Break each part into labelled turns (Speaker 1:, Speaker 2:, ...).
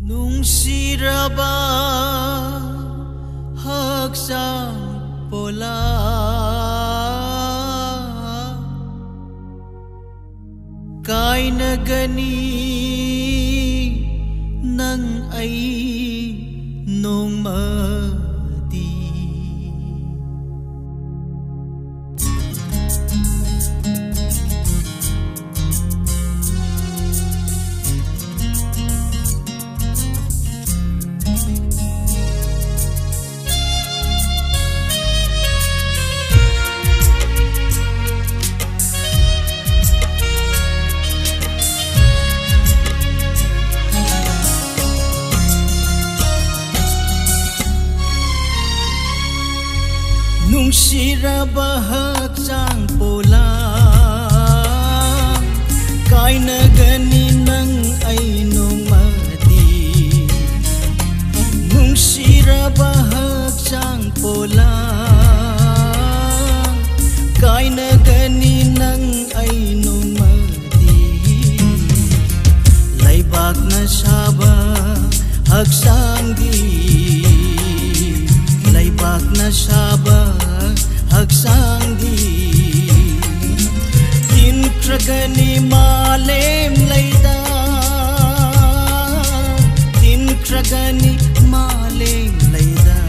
Speaker 1: Nungsiraba haksang pola Kay nagani nang ay nung madi Nung siraba haksang pola Kay nagani nang ay nung madi Nung siraba haksang pola Kay nagani nang ay nung madi Laybag na saba haksang di Laybag na saba hagsang di Tinkragani malem layda Tinkragani malem layda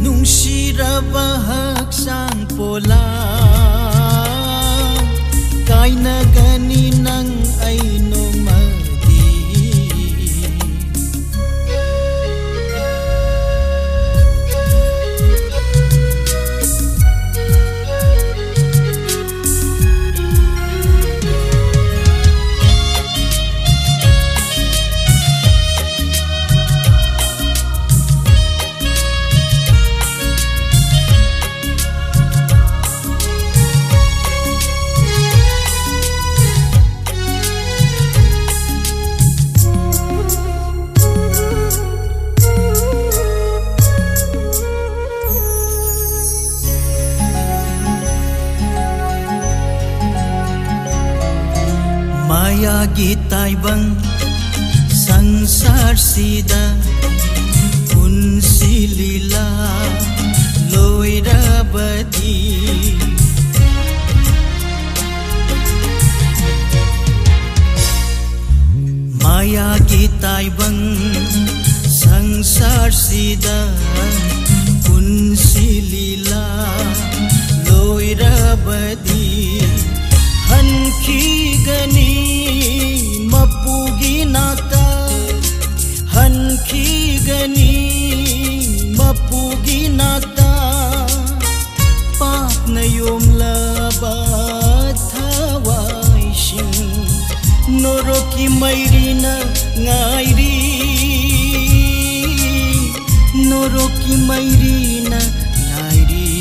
Speaker 1: Nung siraba hagsang pola Kay nagani nang ay nung Maya gitay bang sangsar sida unsilila loira badi Maya gitay bang sangsar sida unsilila loira badi Hanki gani mapugi nata Hanki gani mapugi nata Pak na yung labat hawai sing Noroki mayri na ngairi Noroki mayri na ngairi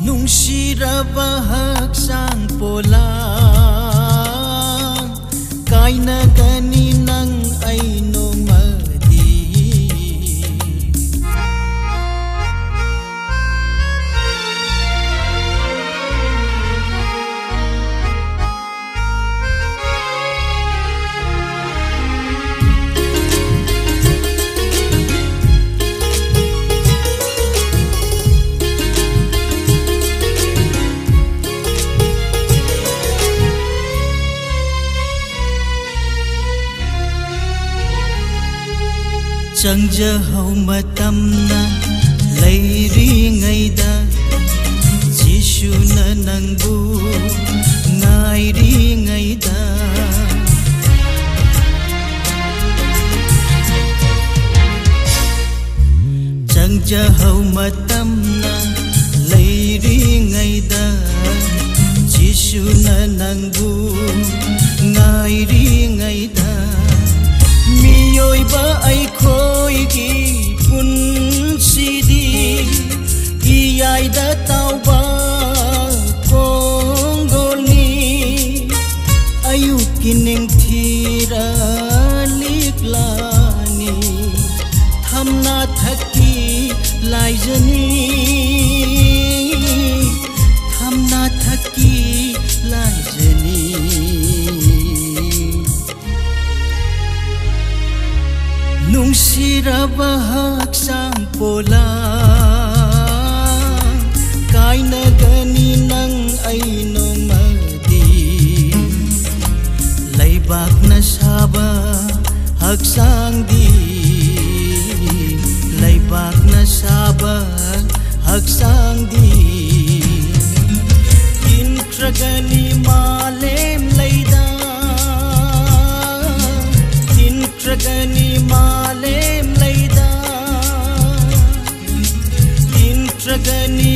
Speaker 1: Nung siraba haksang pola Kay nagani nang ay nung madi Chẳng hầu matam na layri ngayda Jishu na nangbu ngayri ngayda Chẳng hầu matam na layri ngayda Jishu na nangbu ngayri ngayda Miyoy ba ay ko'y punsidi Iyay dataw ba kong goni Ayukin ng tiraliklani Thamna thaki laijani Thamna thaki laijani bahak sang pola kai nagani nang aino madi laibak na saba hak sang di laibak na saba hak sang di intragani malem laida intragani malem laida intragani